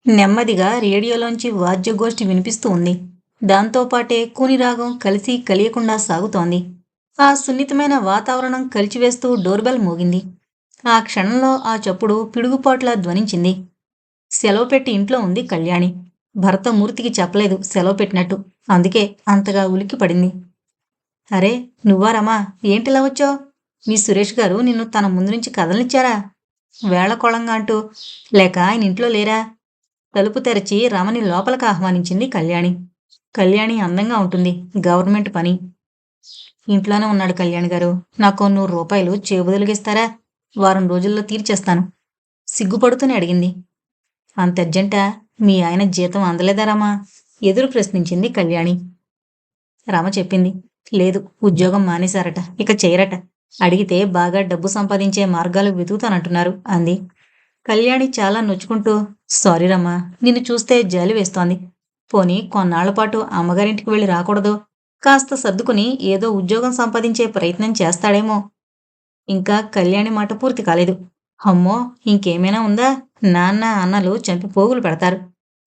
నెమ్మదిగా రేడియోలోంచి వాద్యగోష్ఠి వినిపిస్తూ ఉంది. దాంతోపాటే కూని రాగం కలిసి కలియకుండా సాగుతోంది. ఆ సున్నితమైన వాతావరణం కలిచివేస్తూ డోర్బెల్ మోగింది. ఆ క్షణంలో ఆ చప్పుడు పిడుగుపాట్లా ధ్వనించింది. సెలవు పెట్టి ఇంట్లో ఉంది కళ్యాణి. భర్త మూర్తికి చెప్పలేదు సెలవు పెట్టినట్టు. అందుకే అంతగా ఉలిక్కిపడింది. అరే, నువ్వా రమా? ఏంటిలా వచ్చావు? మీ సురేష్ గారు నిన్ను తన ముందు నుంచి కదలనిచ్చారా? వేళకోళంగా అంటూ. లేక ఆయన ఇంట్లో లేరా? తలుపు తెరచి రమని లోపలికి ఆహ్వానించింది కళ్యాణి. కళ్యాణి అందంగా ఉంటుంది. గవర్నమెంట్ పని. ఇంట్లోనే ఉన్నాడు కళ్యాణి గారు. నాకో రూ. 100 చేబుదలిగిస్తారా? వారం రోజుల్లో తీర్చేస్తాను. సిగ్గుపడుతూనే అడిగింది. అంత అర్జెంటా? మీ ఆయన జీతం అందలేదా రమా? ఎదురు ప్రశ్నించింది కళ్యాణి. రమ చెప్పింది. లేదు, ఉద్యోగం మానేశారట. ఇక చేయరట. అడిగితే బాగా డబ్బు సంపాదించే మార్గాలు వెతుకుతానంటున్నారు అంది. కళ్యాణి చాలా నొచ్చుకుంటూ, సారీ రమ్మా, నిన్ను చూస్తే జాలి వేస్తోంది. పోనీ కొన్నాళ్లపాటు అమ్మగారింటికి వెళ్ళి రాకూడదు? కాస్త సర్దుకుని ఏదో ఉద్యోగం సంపాదించే ప్రయత్నం చేస్తాడేమో. ఇంకా కళ్యాణి మాట పూర్తి కాలేదు. అమ్మో, ఇంకేమైనా ఉందా? నాన్న అన్నలు చంపి పోగులు పెడతారు.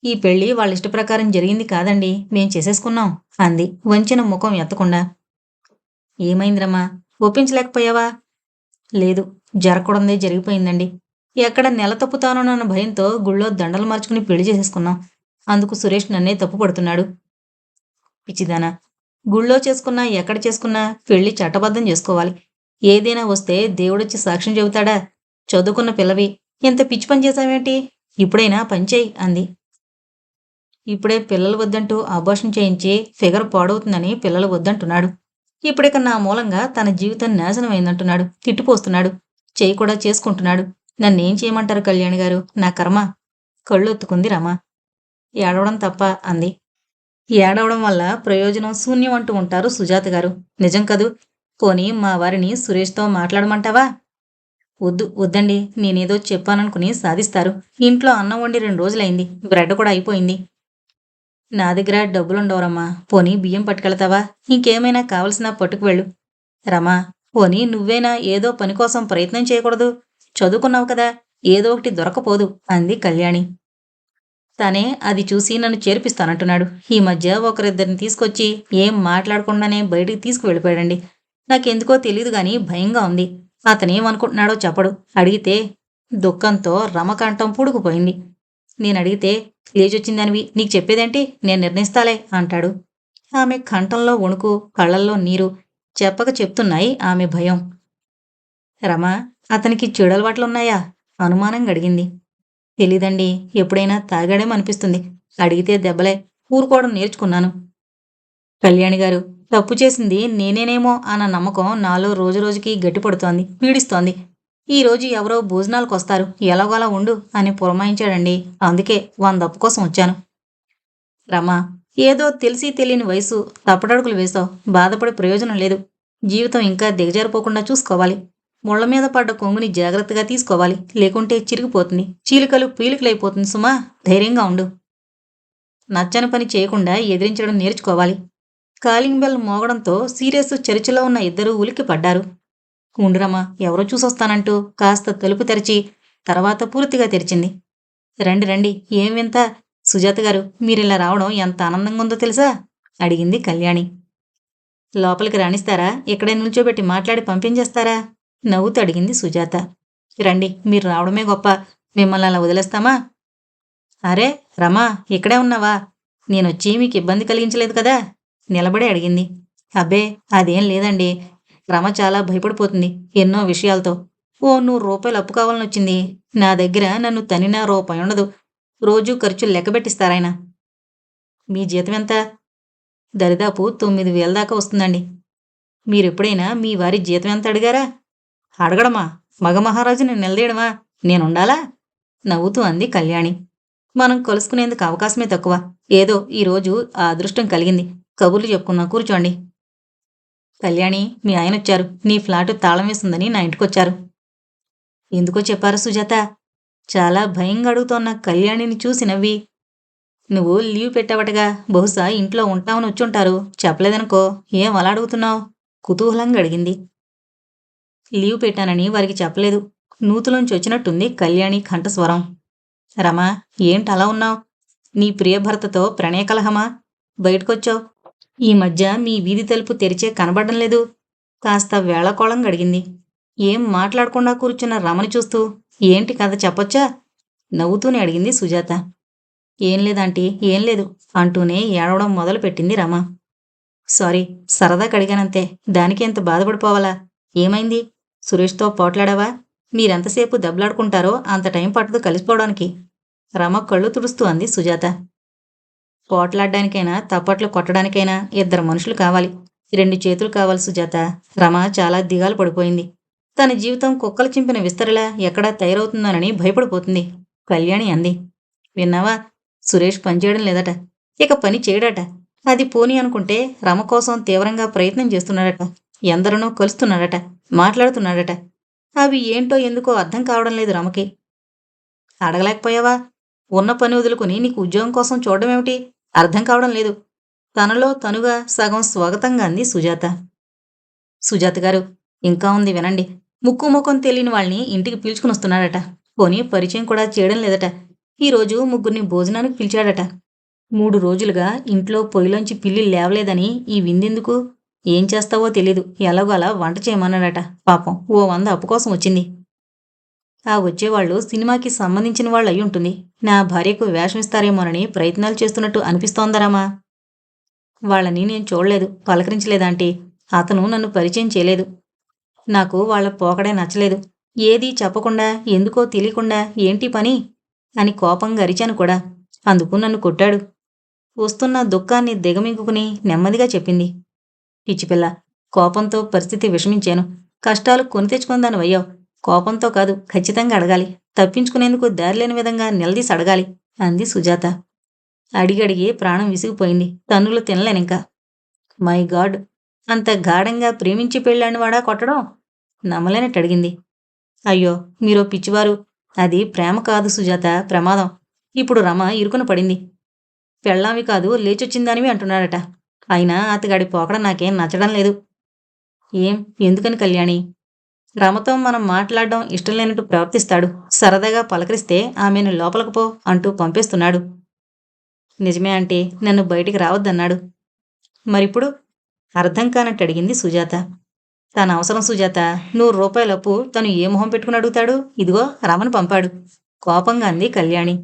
ఈ పెళ్లి వాళ్ళిష్ట ప్రకారం జరిగింది కాదండి, మేం చేసేసుకున్నాం అంది వంచిన ముఖం ఎత్తకుండా. ఏమైందిరమ్మా? ఒప్పించలేకపోయావా? లేదు, జరగకూడదే జరిగిపోయిందండి. ఎక్కడ నెల తప్పుతానోనన్న భయంతో గుళ్ళో దండలు మార్చుకుని పెళ్లి చేసేసుకున్నాం. అందుకు సురేష్ నన్నే తప్పు పడుతున్నాడు. పిచ్చిదానా, గుళ్ళో చేసుకున్నా ఎక్కడ చేసుకున్నా పెళ్లి చట్టబద్ధం చేసుకోవాలి. ఏదైనా వస్తే దేవుడొచ్చి సాక్ష్యం చెబుతాడా? చదువుకున్న పిల్లవి, ఎంత పిచ్చి పని చేశావేంటి? ఇప్పుడైనా పనిచేయి అంది. ఇప్పుడే పిల్లలు వద్దంటూ అబార్షన్ చేయించి ఫిగర్ పాడవుతుందని పిల్లలు వద్దంటున్నాడు. ఇప్పుడిక నా మూలంగా తన జీవితం నాశనమైందంటున్నాడు. తిట్టిపోస్తున్నాడు. చేయి కూడా చేసుకుంటున్నాడు. నన్నేం చేయమంటారు కళ్యాణి గారు? నా కర్మ. కళ్ళొత్తుకుంది రమ. ఏడవడం తప్ప అంది. ఏడవడం వల్ల ప్రయోజనం శూన్యం అంటూ ఉంటారు సుజాత గారు. నిజం కదూ? పోనీ మా వారిని సురేష్తో మాట్లాడమంటావా? వద్దు, వద్దండి. నేనేదో చెప్పాననుకుని సాధిస్తారు. ఇంట్లో అన్నం వండి 2 రోజులైంది. బ్రెడ్ కూడా అయిపోయింది. నా దగ్గర డబ్బులుండవురమ్మా. పోనీ బియ్యం పట్టుకెళ్తావా? ఇంకేమైనా కావలసినా పట్టుకువెళ్ళు. రమా, పోనీ నువ్వేనా ఏదో పని కోసం ప్రయత్నం చేయకూడదు? చదువుకున్నావు కదా, ఏదో ఒకటి దొరకపోదు అంది కళ్యాణి. తనే అది చూసి నన్ను చేర్పిస్తానంటున్నాడు. ఈ మధ్య ఒకరిద్దరిని తీసుకొచ్చి ఏం మాట్లాడకుండానే బయటికి తీసుకువెళ్ళిపోయాడండి. నాకెందుకో తెలీదు గాని భయంగా ఉంది. అతనేమనుకుంటున్నాడో చెప్పడు. అడిగితే దుఃఖంతో రమకంఠం పూడుకుపోయింది. నేనడిగితే లేచొచ్చిందానివి, నీకు చెప్పేదేంటి? నేను నిర్ణయిస్తాలే అంటాడు. ఆమె కంఠంలో వణుకు, కళ్ళల్లో నీరు చెప్పక చెప్తున్నాయి ఆమె భయం. రమా, అతనికి చెడలవాట్లున్నాయా? అనుమానంగా అడిగింది. తెలీదండి. ఎప్పుడైనా తాగాడేమనిపిస్తుంది. అడిగితే దెబ్బలే. ఊరుకోవడం నేర్చుకున్నాను. కళ్యాణిగారు, తప్పు చేసింది నేనేనేమో అన్న నమ్మకం నాలో రోజురోజుకీ గట్టిపడుతోంది, పీడిస్తోంది. ఈ రోజు ఎవరో భోజనాలకొస్తారు, ఎలాగోలా ఉండు అని పురమాయించాడండి. అందుకే 100 అప్పు కోసం వచ్చాను. రమా, ఏదో తెలిసి తెలియని వయసు, తప్పటడుగులు వేశావు. బాధపడే ప్రయోజనం లేదు. జీవితం ఇంకా దిగజారిపోకుండా చూసుకోవాలి. ముళ్ల మీద పడ్డ కొంగుని జాగ్రత్తగా తీసుకోవాలి. లేకుంటే చిరిగిపోతుంది. చీలికలు పీలికలైపోతుంది సుమా. ధైర్యంగా ఉండు. నచ్చని పని చేయకుండా ఎదిరించడం నేర్చుకోవాలి. కాలింగ్ బెల్ మోగడంతో సీరియస్ చర్చిలో ఉన్న ఇద్దరూ ఉలిక్కి పడ్డారు. ఉండురమ్మా, ఎవరో చూసొస్తానంటూ కాస్త తలుపు తెరిచి తర్వాత పూర్తిగా తెరిచింది. రండి రండి, ఏం వింత? సుజాత గారు, మీరిలా రావడం ఎంత ఆనందంగా ఉందో తెలుసా? అడిగింది కళ్యాణి. లోపలికి రాణిస్తారా? ఇక్కడే నిల్చోబెట్టి మాట్లాడి పంపించేస్తారా? నవ్వుతూ అడిగింది సుజాత. రండి, మీరు రావడమే గొప్ప. మిమ్మల్ని అలా వదిలేస్తామా? అరే రమా, ఇక్కడే ఉన్నావా? నేనొచ్చి మీకు ఇబ్బంది కలిగించలేదు కదా? నిలబడి అడిగింది. అబ్బే, అదేం లేదండి. రమ చాలా భయపడిపోతుంది ఎన్నో విషయాలతో. ఓ రూ. 100 అప్పు కావాలనొచ్చింది. నా దగ్గర నన్ను తనినా రూపాయి ఉండదు. రోజూ ఖర్చులు లెక్కబెట్టిస్తారాయన. మీ జీతం ఎంత? దరిదాపు 9,000 దాకా వస్తుందండి. మీరెప్పుడైనా మీ వారి జీతం ఎంత అడిగారా? అడగడమా? మగమహారాజుని నిలదీయడమా? నేనుండాలా? నవ్వుతూ అంది కళ్యాణి. మనం కలుసుకునేందుకు అవకాశమే తక్కువ. ఏదో ఈరోజు ఆ అదృష్టం కలిగింది. కబుర్లు చెప్పుకుందాం, కూర్చోండి. కళ్యాణి, మీ ఆయనొచ్చారు. నీ ఫ్లాటు తాళం వేసిందని నా ఇంటికొచ్చారు. ఎందుకో చెప్పారా సుజాత? చాలా భయంగా అడుగుతోన్న కళ్యాణిని చూసి నవ్వి, నువ్వు లీవ్ పెట్టావటగా, బహుశా ఇంట్లో ఉంటామని వచ్చుంటారు. చెప్పలేదనుకో. ఏం అలా అడుగుతున్నావు? కుతూహలంగా అడిగింది. లీవ్ పెట్టానని వారికి చెప్పలేదు. నూతులోంచి వచ్చినట్టుంది కళ్యాణి కంఠస్వరం. రమా, ఏంటలా ఉన్నావ్? నీ ప్రియభర్తతో ప్రణయకలహమా? బయటకొచ్చావ్? ఈ మధ్య మీ వీధి తలుపు తెరిచే కనబడ్డం లేదు. కాస్త వేళాకోళం గడిగింది. ఏం మాట్లాడకుండా కూర్చున్న రమని చూస్తూ ఏంటి కథ చెప్పొచ్చా? నవ్వుతూనే అడిగింది సుజాత. ఏం లేదాంటీ, ఏం లేదు అంటూనే ఏడవడం మొదలుపెట్టింది రమ. సారీ, సరదాకి అడిగానంతే. దానికి ఎంత బాధపడిపోవాలా? ఏమైంది? సురేష్తో పోట్లాడావా? మీరెంతసేపు దెబ్బలాడుకుంటారో అంత టైం పట్టదు కలిసిపోవడానికి. రమ కళ్ళు తుడుస్తూ అంది సుజాత. పోట్లాడ్డానికైనా తప్పట్లు కొట్టడానికైనా ఇద్దరు మనుషులు కావాలి. 2 చేతులు కావాలి సుజాత. రమ చాలా దిగాలు పడిపోయింది. తన జీవితం కుక్కలు చింపిన విస్తరలా ఎక్కడా తయారవుతుందోనని భయపడిపోతుంది. కళ్యాణి అంది. విన్నావా? సురేష్ పనిచేయడం లేదట. ఇక పని చేయడట. అది పోనీ అనుకుంటే రమ కోసం తీవ్రంగా ప్రయత్నం చేస్తున్నాడట. ఎందరినో కలుస్తున్నాడట. మాట్లాడుతున్నాడట. అవి ఏంటో ఎందుకో అర్థం కావడం లేదు రమకి. అడగలేకపోయావా? ఉన్న పని వదులుకుని నీకు ఉద్యోగం కోసం చూడడమేమిటి? అర్థం కావడం లేదు. తనలో తనుగా సగం స్వాగతంగా అంది సుజాత. సుజాత గారు, ఇంకా ఉంది వినండి. ముక్కు ముఖం తెలియని వాళ్ళని ఇంటికి పిలుచుకుని వస్తున్నాడట. పోనీ పరిచయం కూడా చేయడం లేదట. ఈరోజు ముగ్గురిని భోజనానికి పిలిచాడట. 3 రోజులుగా ఇంట్లో పొయ్యిలోంచి పిల్లి లేవలేదని ఈ విందెందుకు? ఏం చేస్తావో తెలీదు. ఎలాగో అలా వంట చేయమన్నాడట. పాపం ఓ 100 అప్పు కోసం వచ్చింది. ఆ వచ్చేవాళ్ళు సినిమాకి సంబంధించిన వాళ్ళు అయి ఉంటుంది. నా భార్యకు వేషం ఇస్తారేమోనని ప్రయత్నాలు చేస్తున్నట్టు అనిపిస్తోందరామా. వాళ్ళని నేను చూడలేదు, పలకరించలేదాంటీ. అతను నన్ను పరిచయం చేయలేదు. నాకు వాళ్ళ పోకడే నచ్చలేదు. ఏదీ చెప్పకుండా, ఎందుకో తెలియకుండా ఏంటి పని అని కోపంగా అరిచాను కూడా. అందుకు నన్ను కొట్టాడు. వస్తున్న దుఃఖాన్ని దిగమింగుకుని నెమ్మదిగా చెప్పింది. పిచ్చిపిల్ల, కోపంతో పరిస్థితి విషమించాను. కష్టాలు కొని తెచ్చుకుందానివయ్యావు. కోపంతో కాదు, ఖచ్చితంగా అడగాలి. తప్పించుకునేందుకు దారిలేని విధంగా నిలదీసి అడగాలి అంది సుజాత. అడిగడిగి ప్రాణం విసిగిపోయింది. తన్నులు తినలేనింకా. మై గాడ్, అంత గాఢంగా ప్రేమించి పెళ్ళానివాడా కొట్టడం? నమ్మలేనట్టడిగింది. అయ్యో, మీరో పిచ్చివారు. అది ప్రేమ కాదు సుజాత, ప్రమాదం. ఇప్పుడు రమ ఇరుకున పడింది. పెళ్ళామి కాదు, లేచొచ్చిందానివి అంటున్నాడట. అయినా అతగాడి పోకడ నాకేం నచ్చడం లేదు. ఏం, ఎందుకని కళ్యాణి? రమతో మనం మాట్లాడడం ఇష్టం లేనట్టు ప్రవర్తిస్తాడు. సరదాగా పలకరిస్తే ఆమెను లోపలకు పో అంటూ పంపేస్తున్నాడు. నిజమే అంటే నన్ను బయటికి రావద్దన్నాడు. మరిప్పుడు? అర్థం కానట్టు అడిగింది సుజాత. తన అవసరం సుజాత. 100 రూపాయల అప్పు తను ఏ మొహం పెట్టుకుని అడుగుతాడు? ఇదిగో రమను పంపాడు. కోపంగా అంది కళ్యాణి.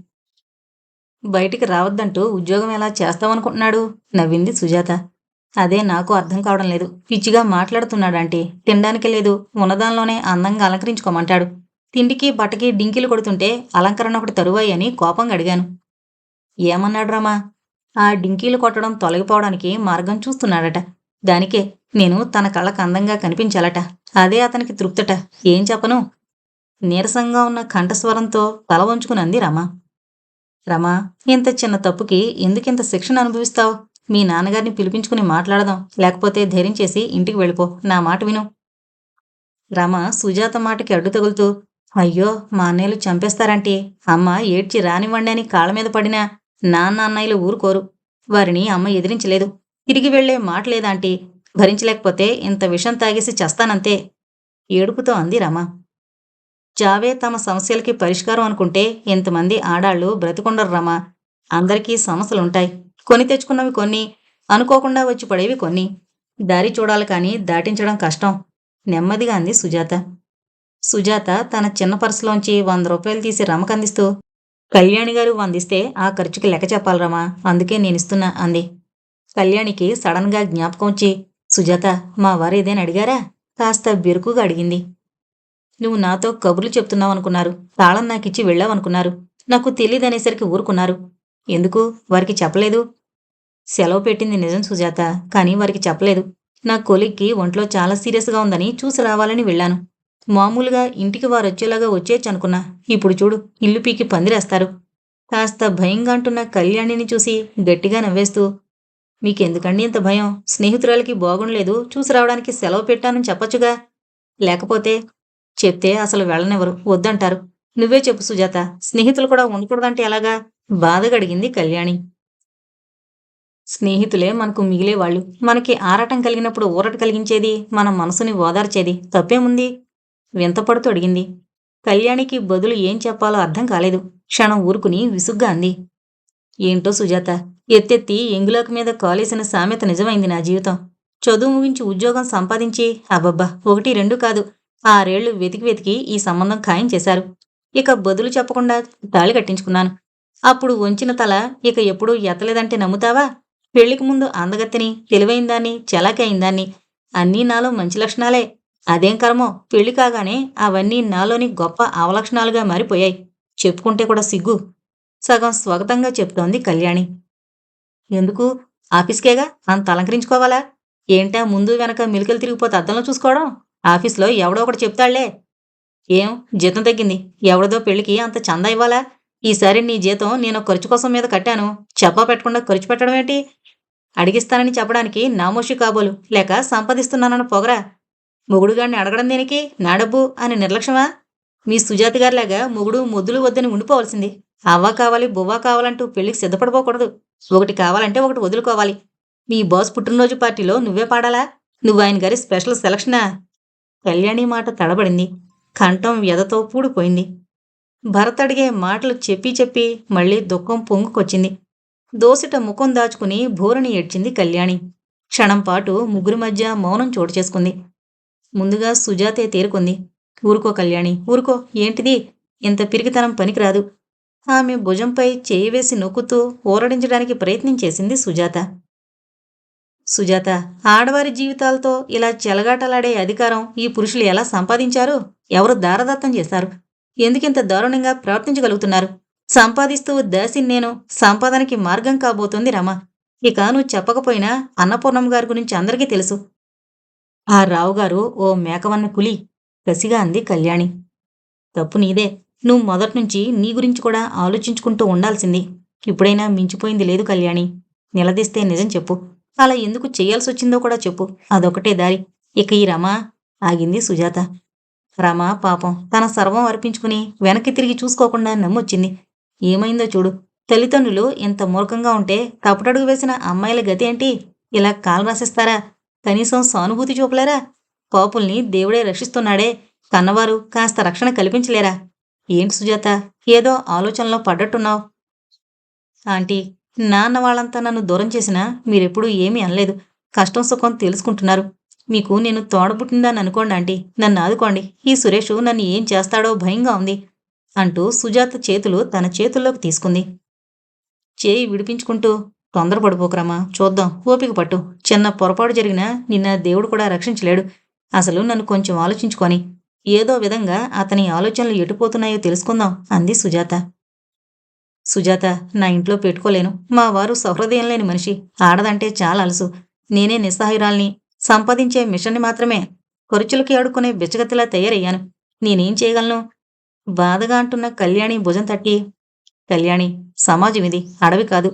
బయటికి రావద్దంటూ ఉద్యోగం ఎలా చేస్తామనుకుంటున్నాడు? నవ్వింది సుజాత. అదే నాకు అర్థం కావడం లేదు. పిచ్చిగా మాట్లాడుతున్నాడంటే తినడానికి లేదు, ఉన్నదానిలోనే అందంగా అలంకరించుకోమంటాడు. తిండికి బట్టకి డింకిలు కొడుతుంటే అలంకరణ ఒకటి తరువాయి అని కోపంగా అడిగాను. ఏమన్నాడు రమా? ఆ డింకీలు కొట్టడం తొలగిపోవడానికి మార్గం చూస్తున్నాడట. దానికే నేను తన కళ్ళకు అందంగా కనిపించాలట. అదే అతనికి తృప్తట. ఏం చెప్పను? నీరసంగా ఉన్న కంఠస్వరంతో తల వంచుకుని అంది రమ. రమా, ఇంత చిన్న తప్పుకి ఎందుకింత శిక్షణ అనుభవిస్తావు? మీ నాన్నగారిని పిలిపించుకుని మాట్లాడదాం. లేకపోతే ధైర్యం చేసి ఇంటికి వెళ్ళిపో. నా మాట విను. రమ సుజాత మాటకి అడ్డు తగులుతూ, అయ్యో, మా అన్నయ్యలు చంపేస్తారంటే. అమ్మ ఏడ్చి రానివ్వండి అని కాళ్ళ మీద పడినా నాన్న అన్నయ్యలు ఊరుకోరు. వారిని అమ్మ ఎదిరించలేదు. తిరిగి వెళ్లే మాట లేదాంటీ. భరించలేకపోతే ఇంత విషం తాగేసి చస్తానంతే ఏడుపుతో అంది రమ. చావే తమ సమస్యలకి పరిష్కారం అనుకుంటే ఎంతమంది ఆడాళ్ళు బ్రతికుండరు రమా. అందరికీ సమస్యలుంటాయి. కొని తెచ్చుకున్నవి కొన్ని, అనుకోకుండా వచ్చి పడేవి కొన్ని. దారి చూడాలి కానీ దాటించడం కష్టం నెమ్మదిగా అంది సుజాత. సుజాత తన చిన్న పర్సులోంచి 100 రూపాయలు తీసి రమకందిస్తూ, కళ్యాణిగారు 100 ఇస్తే ఆ ఖర్చుకి లెక్క చెప్పాలి రమా, అందుకే నేనిస్తున్నా అంది. కళ్యాణికి సడన్ గా జ్ఞాపకం వచ్చి, సుజాత, మా వారు ఏదైనా అడిగారా? కాస్త బెరుకుగా అడిగింది. నువ్వు నాతో కబుర్లు చెప్తున్నావనుకున్నారు. తాళం నాకిచ్చి వెళ్ళావనుకున్నారు. నాకు తెలీదనేసరికి ఊరుకున్నారు. ఎందుకు? వారికి చెప్పలేదు. సెలవు పెట్టింది నిజం సుజాత, కానీ వారికి చెప్పలేదు. నా కొలిక్కి ఒంట్లో చాలా సీరియస్గా ఉందని చూసి రావాలని వెళ్ళాను. మామూలుగా ఇంటికి వారొచ్చేలాగా వచ్చేయచ్చనుకున్నా. ఇప్పుడు చూడు, ఇల్లు పీకి పందిరేస్తారు. కాస్త భయంగా అంటున్న కళ్యాణిని చూసి గట్టిగా నవ్వేస్తూ, మీకెందుకండి ఇంత భయం? స్నేహితురాలకి బాగుండలేదు, చూసి రావడానికి సెలవు పెట్టానని చెప్పొచ్చుగా. లేకపోతే చెప్తే అసలు వెళ్ళనివ్వరు, వద్దంటారు. నువ్వే చెప్పు సుజాత, స్నేహితులు కూడా ఉండకూడదంటే ఎలాగా? బాధగా అడిగింది కళ్యాణి. స్నేహితులే మనకు మిగిలేవాళ్ళు. మనకి ఆరాటం కలిగినప్పుడు ఊరట కలిగించేది, మన మనసుని ఓదార్చేది తప్పేముంది? వింతపడుతూ అడిగింది. కళ్యాణికి బదులు ఏం చెప్పాలో అర్థం కాలేదు. క్షణం ఊరుకుని విసుగ్గా అంది. ఏంటో సుజాత, ఎత్తెత్తి ఎంగులాకు మీద కాలేసిన సామెత నిజమైంది నా జీవితం. చదువు ముగించి ఉద్యోగం సంపాదించి అబ్బబ్బా 1, 2 కాదు 6 ఏళ్లు వెతికి వెతికి ఈ సంబంధం ఖాయం చేశారు. ఇక బదులు చెప్పకుండా తాళి కట్టించుకున్నాను. అప్పుడు వంచిన తల ఇక ఎప్పుడూ ఎత్తలేదంటే నమ్ముతావా? పెళ్లికి ముందు అందగత్తెని, తెలివైన దాన్ని, చలాకీ అయిన దాన్ని. అన్నీ నాలో మంచి లక్షణాలే. అదేం కర్మో పెళ్లి కాగానే అవన్నీ నాలోని గొప్ప అవలక్షణాలుగా మారిపోయాయి. చెప్పుకుంటే కూడా సిగ్గు. సగం స్వాగతంగా చెప్తోంది కళ్యాణి. ఎందుకు? ఆఫీస్‌కేగా అంత అలంకరించుకోవాలా? ఏంటా ముందు వెనక మెలికలు తిరిగిపోతే అద్దంలో చూసుకోవడం? ఆఫీస్‌లో ఎవడో ఒకడు చెప్తాడులే. ఏం జీతం తగ్గింది. ఎవడిదో పెళ్లికి అంత చందా ఇవ్వాలా? ఈసారి నీ జీతం నేను ఖర్చు కోసం మీద కట్టాను. చెప్పా పెట్టకుండా ఖర్చు పెట్టడం ఏంటి? అడిగిస్తానని చెప్పడానికి నామోషి కాబోలు లేక సంపాదిస్తున్నానన్న పొగరా? మొగుడుగాడిని అడగడం దేనికి? నా డబ్బు అని నిర్లక్ష్యమా? మీ సుజాత గారిలాగా మొగుడు మొద్దులు వద్దని ఉండిపోవలసింది. అవ్వ కావాలి, బువ్వ కావాలంటూ పెళ్లికి సిద్ధపడిపోకూడదు. ఒకటి కావాలంటే ఒకటి వదులుకోవాలి. మీ బాస్ పుట్టినరోజు పార్టీలో నువ్వే పాడాలా? నువ్వు ఆయన గారి స్పెషల్ సెలక్షనా? కళ్యాణి మాట తడబడింది. కంఠం వ్యధతో పూడిపోయింది. భరత్ అడిగే మాటలు చెప్పి చెప్పి మళ్ళీ దుఃఖం పొంగుకొచ్చింది. దోసిట ముఖం దాచుకుని భోరుని ఏడ్చింది కళ్యాణి. క్షణంపాటు ముగ్గురి మధ్య మౌనం చోటు చేసుకుంది. ముందుగా సుజాతే తేరుకుంది. ఊరుకో కళ్యాణి, ఊరుకో. ఏంటిది? ఇంత పిరికితనం పనికిరాదు. ఆమె భుజంపై చేయి వేసి నొక్కుతూ ఊరడించడానికి ప్రయత్నం చేసింది సుజాత. సుజాత, ఆడవారి జీవితాలతో ఇలా చెలగాటలాడే అధికారం ఈ పురుషులు ఎలా సంపాదించారు? ఎవరు దారదత్తం చేశారు? ఎందుకింత దారుణంగా ప్రవర్తించగలుగుతున్నారు? సంపాదిస్తూ దాసిని నేను. సంపాదనకి మార్గం కాబోతోంది రమ. ఇక నువ్వు చెప్పకపోయినా అన్నపూర్ణమ్మ గారి గురించి అందరికీ తెలుసు. ఆ రావుగారు ఓ మేకవన్న పులి. కసిగా అంది కళ్యాణి. తప్పు నీదే. నువ్వు మొదట్నుంచి నీ గురించి కూడా ఆలోచించుకుంటూ ఉండాల్సింది. ఇప్పుడైనా మించిపోయింది లేదు కళ్యాణి. నిలదీస్తే నిజం చెప్పు. అలా ఎందుకు చెయ్యాల్సొచ్చిందో కూడా చెప్పు. అదొకటే దారి. ఇక ఈ రమ ఆగింది సుజాత. రమ పాపం తన సర్వం అర్పించుకుని వెనక్కి తిరిగి చూసుకోకుండా నమ్మొచ్చింది. ఏమైందో చూడు. తల్లిదండ్రులు ఇంత మూర్ఖంగా ఉంటే తప్పుటడుగు వేసిన అమ్మాయిల గతి ఏంటి? ఇలా కాలు రాసేస్తారా? కనీసం సానుభూతి చూపలేరా? పాపుల్ని దేవుడే రక్షిస్తున్నాడే. కన్నవారు కాస్త రక్షణ కల్పించలేరా? ఏంటి సుజాత, ఏదో ఆలోచనలో పడ్డట్టున్నావు? ఆంటీ, నాన్న వాళ్ళంతా నన్ను దూరం చేసినా మీరెప్పుడూ ఏమీ అనలేదు. కష్టం సుఖం తెలుసుకుంటున్నారు. మీకు నేను తోడబుట్టిందని అనుకోండి ఆంటీ. నన్ను ఆదుకోండి. ఈ సురేషు నన్ను ఏం చేస్తాడో భయంగా ఉంది అంటూ సుజాత చేతులు తన చేతుల్లోకి తీసుకుంది. చేయి విడిపించుకుంటూ తొందరపడిపోకురమ్మా, చూద్దాం, ఓపిక పట్టు. చిన్న పొరపాటు జరిగినా నిన్న దేవుడు కూడా రక్షించలేడు. అసలు నన్ను కొంచెం ఆలోచించుకొని ఏదో విధంగా అతని ఆలోచనలు ఎటుపోతున్నాయో తెలుసుకుందాం అంది సుజాత. సుజాత, నా ఇంట్లో పెట్టుకోలేను. మా వారు సహృదయం లేని మనిషి. ఆడదంటే చాలా అలసు. నేనే నిస్సహాయురాల్ని. సంపాదించే మిషన్ని మాత్రమే. ఖర్చులకి అడుక్కునే బిచ్చగతిలా తయారయ్యాను. నేనేం చేయగలను? బాధగా అంటున్న కళ్యాణి భుజం తట్టి, కళ్యాణి, సమాజం ఇది, అడవి కాదు.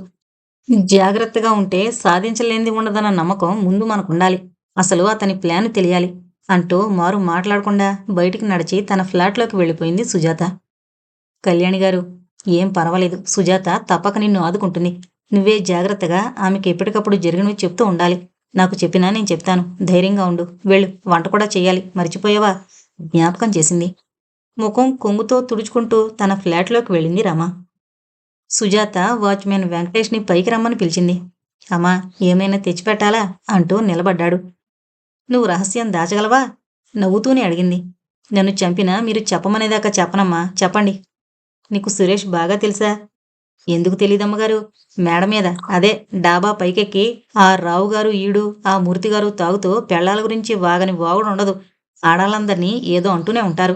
జాగ్రత్తగా ఉంటే సాధించలేనిది ఉండదన్న నమ్మకం ముందు మనకుండాలి. అసలు అతని ప్లాన్ తెలియాలి అంటూ మారు మాట్లాడకుండా బయటికి నడిచి తన ఫ్లాట్లోకి వెళ్ళిపోయింది సుజాత. కళ్యాణిగారు, ఏం పర్వాలేదు. సుజాత తప్పక నిన్ను ఆదుకుంటుంది. నువ్వే జాగ్రత్తగా ఆమెకి ఎప్పటికప్పుడు జరిగినవి చెప్తూ ఉండాలి. నాకు చెప్పినా నేను చెప్తాను. ధైర్యంగా ఉండు. వెళ్ళు, వంట కూడా చెయ్యాలి. మర్చిపోయావా? జ్ఞాపకం చేసింది. ముఖం కొంగుతో తుడుచుకుంటూ తన ఫ్లాట్లోకి వెళ్ళింది రమ. సుజాత వాచ్మెన్ వెంకటేష్ని పైకి రమ్మని పిలిచింది. అమ్మా, ఏమైనా తెచ్చిపెట్టాలా అంటూ నిలబడ్డాడు. నువ్వు రహస్యం దాచగలవా? నవ్వుతూనే అడిగింది. నన్ను చంపినా మీరు చెప్పమనేదాకా చెప్పనమ్మా. చెప్పండి. నీకు సురేష్ బాగా తెలుసా? ఎందుకు తెలీదమ్మగారు? మేడ మీద, అదే డాబా పైకెక్కి ఆ రావుగారు, ఈడు, ఆ మూర్తిగారు తాగుతూ పెళ్లాల గురించి వాగని వాగుడుండదు. ఆడాళ్ళందర్నీ ఏదో అంటూనే ఉంటారు.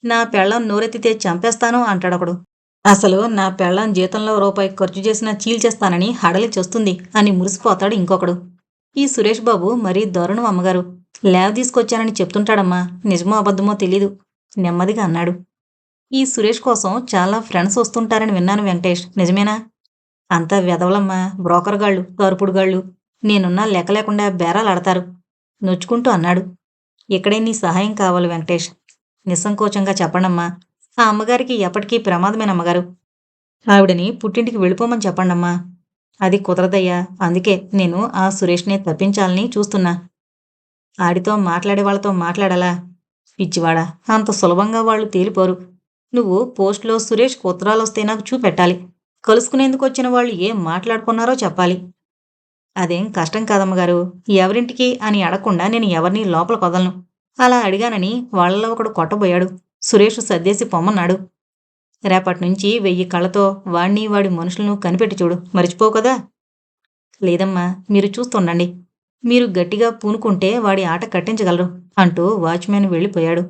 నా పెళ్ళం నోరెత్తితే చంపేస్తాను అంటాడొకడు. అసలు నా పెళ్ళం జీతంలో రూపాయి ఖర్చు చేసినా చీల్చేస్తానని హడలి చస్తుంది అని మురిసిపోతాడు ఇంకొకడు. ఈ సురేష్ బాబు మరీ దారుణం అమ్మగారు. ల్యాబ్ తీసుకొచ్చానని చెప్తుంటాడమ్మా. నిజమో అబద్ధమో తెలీదు నెమ్మదిగా అన్నాడు. ఈ సురేష్ కోసం చాలా ఫ్రెండ్స్ వస్తుంటారని విన్నాను వెంకటేష్, నిజమేనా? అంతా వెధవలమ్మా, బ్రోకర్గాళ్ళు, తోర్పుడుగాళ్ళు. నేనున్నా లెక్క లేకుండా బేరాలాడతారు నొచ్చుకుంటూ అన్నాడు. ఇక్కడే నీ సహాయం కావాలి వెంకటేష్. నిస్సంకోచంగా చెప్పండమ్మా. ఆ అమ్మగారికి ఎప్పటికీ ప్రమాదమేనమ్మగారు. ఆవిడని పుట్టింటికి వెళ్ళిపోమని చెప్పండమ్మా. అది కుదరదయ్యా. అందుకే నేను ఆ సురేష్నే తప్పించాలని చూస్తున్నా. ఆడితో మాట్లాడే వాళ్ళతో మాట్లాడాలా? పిచ్చివాడా, అంత సులభంగా వాళ్ళు తేలిపోరు. నువ్వు పోస్ట్లో సురేష్‌కి ఉత్తరాలొస్తే నాకు చూపెట్టాలి. కలుసుకునేందుకు వచ్చిన వాళ్ళు ఏం మాట్లాడుకున్నారో చెప్పాలి. అదేం కష్టం కాదమ్మగారు. ఎవరింటికి అని అడగకుండా నేను ఎవరినీ లోపలికొదలను. అలా అడిగానని వాళ్ళలో ఒకడు కొట్టబోయాడు. సురేష్ సర్దేసి పొమ్మన్నాడు. రేపట్నుంచి 1000 కళ్ళతో వాణ్ణి, వాడి మనుషులను కనిపెట్టి చూడు. మర్చిపోవు కదా! లేదమ్మా, మీరు చూస్తుండండి. మీరు గట్టిగా పూనుకుంటే వాడి ఆట కట్టించగలరు అంటూ వాచ్‌మెన్ వెళ్ళిపోయాడు.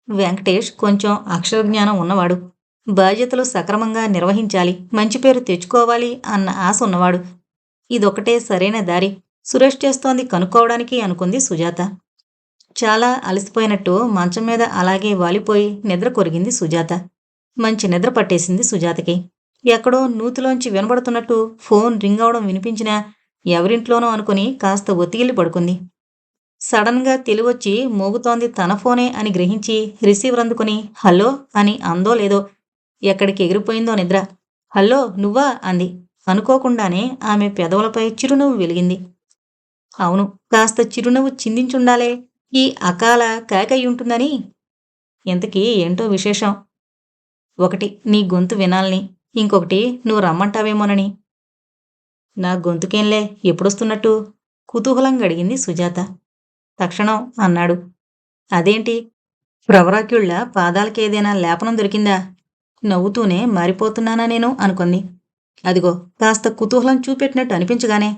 వెంకటేష్ కొంచెం అక్షరజ్ఞానం ఉన్నవాడు. బాధ్యతలు సక్రమంగా నిర్వహించాలి, మంచి పేరు తెచ్చుకోవాలి అన్న ఆశ ఉన్నవాడు. ఇదొక్కటే సరైన దారి. సురేష్ చేస్తోంది కనుక్కోవడానికి అనుకుంది సుజాత. చాలా అలసిపోయినట్టు మంచం మీద అలాగే వాలిపోయి నిద్ర కొరిగింది సుజాత. మంచి నిద్ర పట్టేసింది సుజాతకి. ఎక్కడో నూతిలోంచి వినబడుతున్నట్టు ఫోన్ రింగ్ అవడం వినిపించినా ఎవరింట్లోనో అనుకుని కాస్త ఒత్తిగిల్లి పడుకుంది. సడన్‌గా తెలివొచ్చి మోగుతోంది తన ఫోనే అని గ్రహించి రిసీవర్ అందుకుని హలో అని అందో లేదో ఎక్కడికి ఎగిరిపోయిందో నిద్ర. హల్లో నువ్వా అంది. అనుకోకుండానే ఆమె పెదవులపై చిరునవ్వు వెలిగింది. అవును, కాస్త చిరునవ్వు చిందించుండాలే. ఈ అకాల కేకయ్యుంటుందని. ఇంతకీ ఏంటో విశేషం? ఒకటి నీ గొంతు వినాలని, ఇంకొకటి నువ్వు రమ్మంటావేమోనని. నా గొంతుకేంలే, ఎప్పుడొస్తున్నట్టు? కుతూహలంగా అడిగింది సుజాత. తక్షణం అన్నాడు. అదేంటి? ప్రవరాక్యుళ్ళ పాదాలకేదైనా లేపనం దొరికిందా? నవ్వుతూనే మారిపోతున్నానా నేను అనుకుంది. అదిగో కాస్త కుతూహలం చూపెట్టినట్టు అనిపించగానే.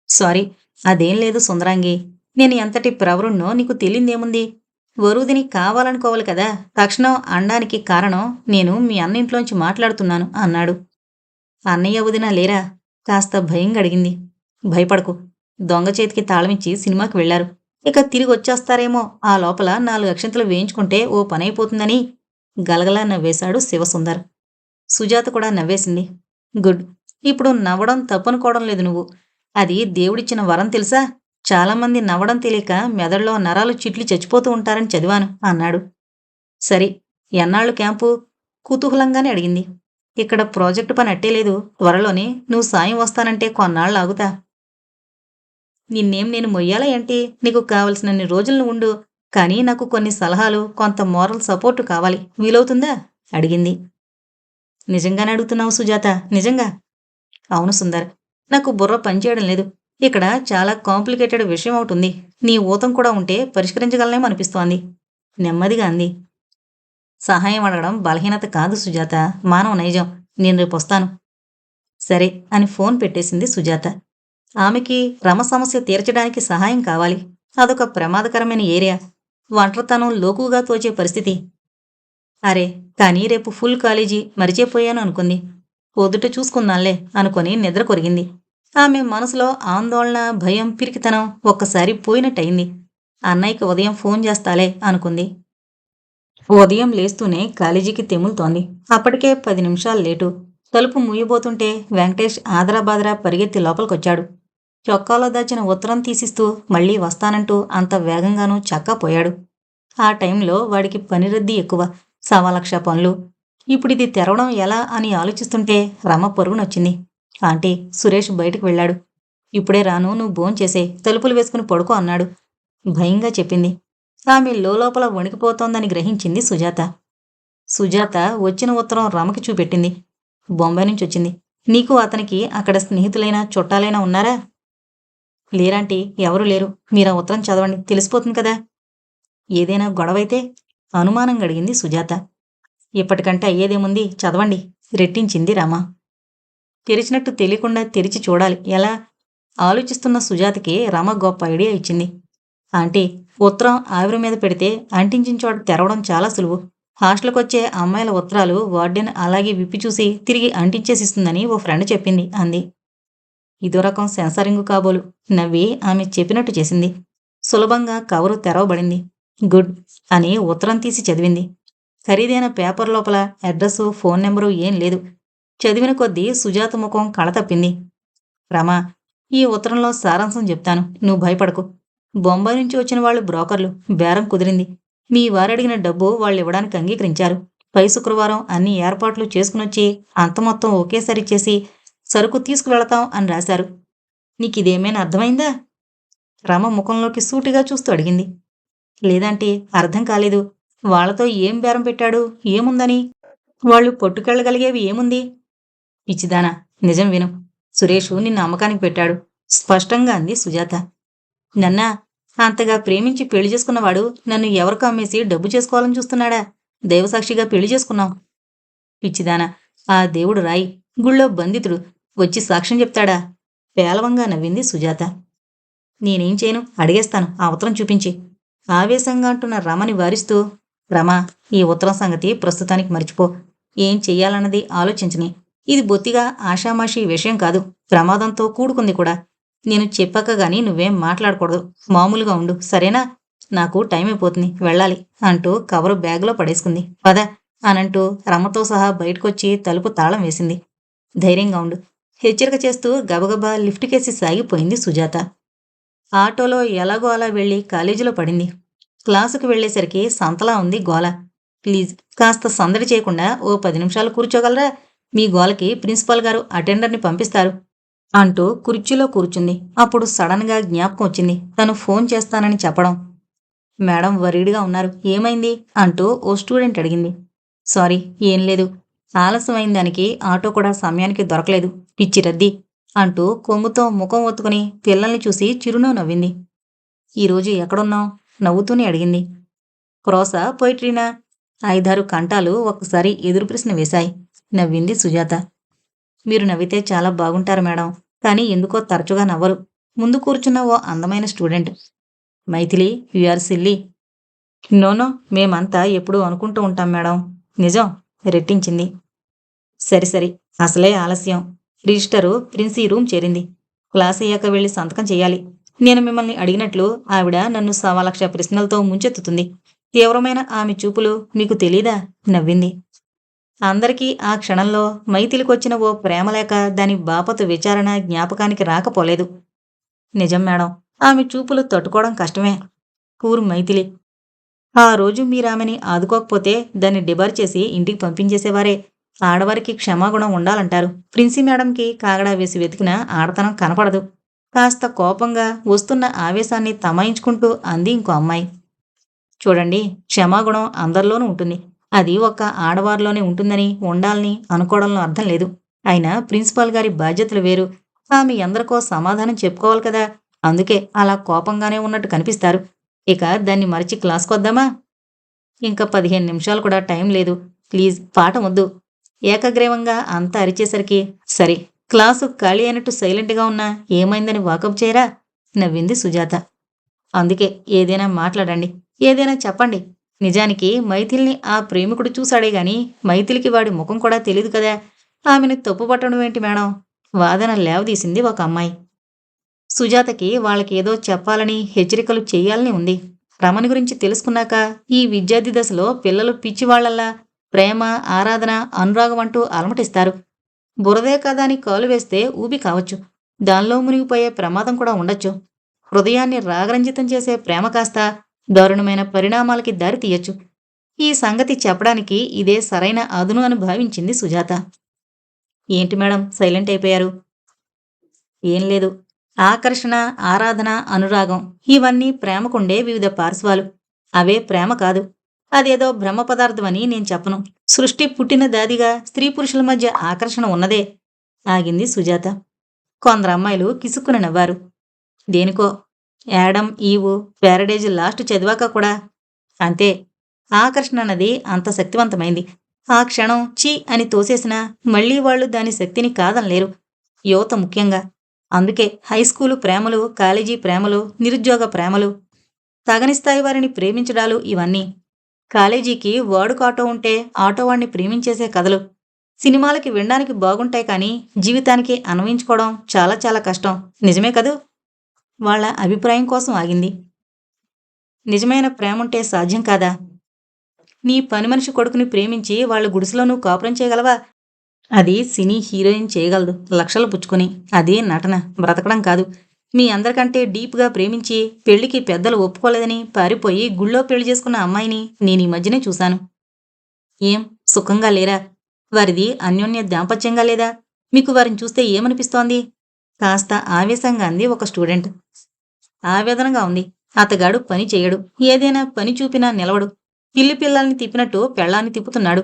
సారీ, అదేం లేదు సుందరాంగి. నేను ఎంతటి ప్రవరుణ్ణో నీకు తెలియందేముంది? వరూధిని కావాలనుకోవాలి కదా. తక్షణం అనడానికి కారణం నేను మీ అన్న ఇంట్లోంచి మాట్లాడుతున్నాను అన్నాడు. అన్నయ్య వదిన లేరా? కాస్త భయంగా అడిగింది. భయపడకు. దొంగ చేతికి తాళమిచ్చి సినిమాకి వెళ్లారు. ఇక తిరిగొచ్చేస్తారేమో. ఆ లోపల 4 అక్షింతలు వేయించుకుంటే ఓ పనైపోతుందని గలగలా నవ్వేశాడు శివసుందర్. సుజాత కూడా నవ్వేసింది. గుడ్. ఇప్పుడు నవ్వడం తప్పనుకోవడం లేదు నువ్వు. అది దేవుడిచ్చిన వరం తెలుసా? చాలామంది నవ్వడం తెలియక మెదడులో నరాలు చిట్లి చచ్చిపోతూ ఉంటారని చదివాను అన్నాడు. సరి, ఎన్నాళ్ళు క్యాంపు? కుతూహలంగానే అడిగింది. ఇక్కడ ప్రాజెక్టు పని అట్టేలేదు. త్వరలోనే నువ్వు సాయం వస్తానంటే కొన్నాళ్ళు ఆగుతా. నిన్నేం నేను మొయ్యాలా ఏంటి? నీకు కావలసినన్ని రోజులు నువ్వు ఉండు. కానీ నాకు కొన్ని సలహాలు, కొంత మోరల్ సపోర్టు కావాలి. వీలవుతుందా? అడిగింది. నిజంగానే అడుగుతున్నావు సుజాత? నిజంగా? అవును సుందర్. నాకు బుర్ర పనిచేయడం లేదు. ఇక్కడ చాలా కాంప్లికేటెడ్ విషయం ఒకటుంది. నీ ఊతం కూడా ఉంటే పరిష్కరించగలనేమో అనిపిస్తోంది. నెమ్మదిగా అంది. సహాయం అడగడం బలహీనత కాదు సుజాత, మానవ నైజం. నేను రేపొస్తాను. సరే అని ఫోన్ పెట్టేసింది సుజాత. ఆమెకి రమ సమస్య తీర్చడానికి సహాయం కావాలి. అదొక ప్రమాదకరమైన ఏరియా. ఒంటరితనం లోకుగా తోచే పరిస్థితి. అరే, కానీ రేపు ఫుల్ కాలేజీ, మరిచిపోయాను అనుకుంది. పొద్దుట చూసుకుందాంలే అనుకొని నిద్ర కొరిగింది. ఆమె మనసులో ఆందోళన, భయం, పిరికితనం ఒక్కసారి పోయినట్టయింది. అన్నయ్యకి ఉదయం ఫోన్ చేస్తాలే అనుకుంది. ఉదయం లేస్తూనే కాలేజీకి తెములుతోంది. అప్పటికే 10 నిమిషాలు లేటు. తలుపు మూయబోతుంటే వెంకటేష్ ఆదరాబాదరా పరిగెత్తి లోపలికొచ్చాడు. చొక్కాలో దాచిన ఉత్తరం తీసిస్తూ మళ్ళీ వస్తానంటూ అంత వేగంగానూ చక్కా పోయాడు. ఆ టైంలో వాడికి పనిరద్దీ ఎక్కువ. 1,00,000 పనులు. ఇప్పుడిది తెరవడం ఎలా అని ఆలోచిస్తుంటే రమ పొరుగునొచ్చింది. ఆంటీ, సురేష్ బయటకు వెళ్ళాడు. ఇప్పుడే రాను, నువ్వు భోంచేసేయ్, తలుపులు వేసుకుని పడుకో అన్నాడు. భయంగా చెప్పింది. ఆమె లోలోపల వణికిపోతోందని గ్రహించింది సుజాత. సుజాత వచ్చిన ఉత్తరం రమకి చూపెట్టింది. బొంబాయి నుంచొచ్చింది. నీకు అతనికి అక్కడ స్నేహితులైనా చుట్టాలైనా ఉన్నారా? లేరాంటీ, ఎవరూ లేరు. మీరా ఉత్తరం చదవండి, తెలిసిపోతుంది కదా. ఏదైనా గొడవైతే? అనుమానంగా అడిగింది సుజాత. ఇప్పటికంటే అయ్యేదేముంది, చదవండి రెట్టించింది రమ. తెరిచినట్టు తెలియకుండా తెరిచి చూడాలి ఎలా? ఆలోచిస్తున్న సుజాతకి రమ గొప్ప ఐడియా ఇచ్చింది. ఆంటీ, ఉత్తరం ఆవిరి మీద పెడితే అంటించిన చోట తెరవడం చాలా సులువు. హాస్టల్కొచ్చే అమ్మాయిల ఉత్తరాలు వార్డెన్ అలాగే విప్పి చూసి తిరిగి అంటించేసిస్తుందని ఓ ఫ్రెండ్ చెప్పింది అంది. ఇదో రకం సెన్సారింగు కాబోలు. నవ్వి ఆమె చెప్పినట్టు చేసింది. సులభంగా కవరు తెరవబడింది. గుడ్ అని ఉత్తరం తీసి చదివింది. ఖరీదైన పేపర్ లోపల అడ్రస్సు, ఫోన్ నెంబరు ఏం లేదు. చదివిన కొద్దీ సుజాత ముఖం కళతప్పింది. రమా, ఈ ఉత్తరంలో సారాంశం చెప్తాను, నువ్వు భయపడకు. బొంబాయి నుంచి వచ్చిన వాళ్ళు బ్రోకర్లు. బేరం కుదిరింది. మీ వారడిగిన డబ్బు వాళ్ళివ్వడానికి అంగీకరించారు. పై శుక్రవారం అన్ని ఏర్పాట్లు చేసుకునొచ్చి అంత మొత్తం ఒకేసారి చేసి సరుకు తీసుకువెళతాం అని రాశారు. నీకిదేమైనా అర్థమైందా? రమ ముఖంలోకి సూటిగా చూస్తూ అడిగింది. లేదంటే అర్థం కాలేదు. వాళ్ళతో ఏం బేరం పెట్టాడు? ఏముందని? వాళ్ళు పట్టుకెళ్ళగలిగేవి ఏముంది? పిచ్చిదానా! నిజం విను. సురేషు నిన్ను అమ్మకానికి పెట్టాడు. స్పష్టంగా అంది సుజాత. నన్నా? అంతగా ప్రేమించి పెళ్లి చేసుకున్నవాడు నన్ను ఎవరికో అమ్మేసి డబ్బు చేసుకోవాలని చూస్తున్నాడా? దైవసాక్షిగా పెళ్లి చేసుకున్నాం. పిచ్చిదానా! ఆ దేవుడు రాయి. గుళ్ళో బంధితుడు. వచ్చి సాక్ష్యం చెప్తాడా? పేలవంగా నవ్వింది సుజాత. నేనేం చేయను? అడిగేస్తాను. ఆ ఉత్తరం చూపించి. ఆవేశంగా అంటున్న రమని వారిస్తూ, రమా, ఈ ఉత్తరం సంగతి ప్రస్తుతానికి మర్చిపో. ఏం చెయ్యాలన్నది ఆలోచించని. ఇది బొత్తిగా ఆషామాషీ విషయం కాదు. ప్రమాదంతో కూడుకుంది కూడా. నేను చెప్పాక గాని నువ్వేం మాట్లాడకూడదు. మామూలుగా ఉండు, సరేనా? నాకు టైం అయిపోతుంది, వెళ్ళాలి అంటూ కవరు బ్యాగులో పడేసుకుంది. పద అనంటూ రమతో సహా బయటకొచ్చి తలుపు తాళం వేసింది. ధైర్యంగా ఉండు, హెచ్చరిక చేస్తూ గబగబా లిఫ్టుకేసి సాగిపోయింది సుజాత. ఆటోలో ఎలాగో అలా వెళ్ళి కాలేజీలో పడింది. క్లాసుకు వెళ్ళేసరికి సంతలా ఉంది గోల. ప్లీజ్ కాస్త సందడి చేయకుండా ఓ 10 నిమిషాలు కూర్చోగలరా? మీ గోలకి ప్రిన్సిపాల్ గారు అటెండర్ని పంపిస్తారు అంటూ కుర్చీలో కూర్చుంది. అప్పుడు సడన్ గా జ్ఞాపకం వచ్చింది తను ఫోన్ చేస్తానని చెప్పడం. మేడం వరీడ్గా ఉన్నారు, ఏమైంది అంటూ ఓ స్టూడెంట్ అడిగింది. సారీ, ఏం లేదు. ఆలస్యమైన దానికి ఆటో కూడా సమయానికి దొరకలేదు. పిచ్చి రద్దీ అంటూ కొంగుతో ముఖం ఒత్తుకుని పిల్లల్ని చూసి చిరునవ్వు నవ్వింది. ఈరోజు ఎక్కడున్నావు? నవ్వుతూనే అడిగింది. ప్రోసా, పొయిట్రీనా? 5-6 కంఠాలు ఒక్కసారి ఎదురు ప్రశ్న వేశాయి. నవ్వింది సుజాత. మీరు నవ్వితే చాలా బాగుంటారు మేడం, కానీ ఎందుకో తరచుగా నవ్వరు. ముందు కూర్చున్న ఓ అందమైన student. Maithili, you are silly. No no, మేమంతా ఎప్పుడూ అనుకుంటూ ఉంటాం మేడం. నిజం రెట్టించింది. సరి సరి, అసలే ఆలస్యం. రిజిస్టరు ప్రిన్సీ రూమ్ చేరింది. క్లాస్ అయ్యాక వెళ్ళి సంతకం చెయ్యాలి. నేను మిమ్మల్ని అడిగినట్లు ఆవిడ నన్ను 1,00,000 ప్రశ్నలతో ముంచెత్తుతుంది. తీవ్రమైన ఆమె చూపులు మీకు తెలీదా? నవ్వింది. అందరికీ ఆ క్షణంలో మైథిలికొచ్చిన ఓ ప్రేమలేక దాని బాపతు విచారణ జ్ఞాపకానికి రాకపోలేదు. నిజం మేడం, ఆమె చూపులు తట్టుకోవడం కష్టమే. పూర్ మైథిలి. ఆ రోజు మీరామెని ఆదుకోకపోతే దాన్ని డిబార్ చేసి ఇంటికి పంపించేసేవారే. ఆడవారికి క్షమాగుణం ఉండాలంటారు. ప్రిన్సీ మేడంకి కాగడా వేసి వెతికినా ఆడతనం కనపడదు. కాస్త కోపంగా వస్తున్న ఆవేశాన్ని తమాయించుకుంటూ అంది ఇంకో అమ్మాయి. చూడండి, క్షమాగుణం అందరిలోనూ ఉంటుంది. అది ఒక్క ఆడవారిలోనే ఉంటుందని, ఉండాలని అనుకోవడంలో అర్థం లేదు. అయినా ప్రిన్సిపాల్ గారి బాధ్యతలు వేరు. ఆమె ఎందరికో సమాధానం చెప్పుకోవాలి కదా. అందుకే అలా కోపంగానే ఉన్నట్టు కనిపిస్తారు. ఇక దాన్ని మరచి క్లాస్కొద్దామా? ఇంకా 15 నిమిషాలు కూడా టైం లేదు. ప్లీజ్ పాఠం వద్దు. ఏకగ్రీవంగా అంతా అరిచేసరికి సరే, క్లాసు ఖాళీ అయినట్టు సైలెంట్గా ఉన్నా ఏమైందని వాకప్ చేయరా? నవ్వింది సుజాత. అందుకే ఏదైనా మాట్లాడండి, ఏదైనా చెప్పండి. నిజానికి మైథిల్ని ఆ ప్రేమికుడు చూశాడే గాని మైథిలికి వాడి ముఖం కూడా తెలీదు కదా. ఆమెను తప్పుపట్టడం ఏంటి మేడం? వాదన లేవదీసింది ఒక అమ్మాయి. సుజాతకి వాళ్ళకేదో చెప్పాలని, హెచ్చరికలు చెయ్యాలని ఉంది. రమణి గురించి తెలుసుకున్నాక ఈ విద్యార్థి దశలో పిల్లలు పిచ్చివాళ్లల్లా ప్రేమ, ఆరాధన, అనురాగం అంటూ అలమటిస్తారు. బురదే కదా అని కాలు వేస్తే ఊబి కావచ్చు. దానిలో మునిగిపోయే ప్రమాదం కూడా ఉండొచ్చు. హృదయాన్ని రాగరంజితం చేసే ప్రేమ కాస్త దారుణమైన పరిణామాలకి దారి తీయొచ్చు. ఈ సంగతి చెప్పడానికి ఇదే సరైన అదును అని భావించింది సుజాత. ఏంటి మేడం సైలెంట్ అయిపోయారు? ఏం లేదు. ఆకర్షణ, ఆరాధన, అనురాగం ఇవన్నీ ప్రేమకుండే వివిధ పార్శ్వాలు. అవే ప్రేమ కాదు. అదేదో బ్రహ్మ పదార్థమని నేను చెప్పను. సృష్టి పుట్టిన దాదిగా స్త్రీ పురుషుల మధ్య ఆకర్షణ ఉన్నదే. ఆగింది సుజాత. కొందరమ్మాయిలు కిసుక్కున నవ్వారు. దేనికో యాడమ్, ఈవు, ప్యారడైజ్ లాస్ట్ చదివాక కూడా అంతే. ఆకర్షణ అన్నది అంత శక్తివంతమైంది. ఆ క్షణం ఛీ అని తోసేసినా మళ్లీ వాళ్ళు దాని శక్తిని కాదనలేరు. యువత ముఖ్యంగా. అందుకే హైస్కూలు ప్రేమలు, కాలేజీ ప్రేమలు, నిరుద్యోగ ప్రేమలు, తగని స్థాయి వారిని ప్రేమించడాలు ఇవన్నీ. కాలేజీకి వాడుక ఆటో ఉంటే ఆటోవాణ్ణి ప్రేమించేసే కథలు. సినిమాలకి వినడానికి బాగుంటాయి కానీ జీవితానికి అన్వయించుకోవడం చాలా చాలా కష్టం. నిజమే కదూ? వాళ్ళ అభిప్రాయం కోసం ఆగింది. నిజమైన ప్రేముంటే సాధ్యం కాదా? నీ పని మనిషి కొడుకుని ప్రేమించి వాళ్ళ గుడిసెలో నువ్వు కాపురం చేయగలవా? అది సినీ హీరోయిన్ చేయగలదు, లక్షలు పుచ్చుకుని. అది నటన, బ్రతకడం కాదు. మీ అందరికంటే డీప్గా ప్రేమించి పెళ్లికి పెద్దలు ఒప్పుకోలేదని పారిపోయి గుళ్ళో పెళ్లి చేసుకున్న అమ్మాయిని నేను ఈ మధ్యనే చూశాను. ఏం సుఖంగా లేరా? వారిది అన్యోన్య దాంపత్యంగా లేదా? మీకు వారిని చూస్తే ఏమనిపిస్తోంది? కాస్త ఆవేశంగా అంది ఒక స్టూడెంట్. ఆవేదనగా ఉంది. అతగాడు పని చెయ్యడు, ఏదైనా పని చూపినా నిలవడు. పిల్లి పిల్లల్ని తిప్పినట్టు పెళ్ళాన్ని తిప్పుతున్నాడు.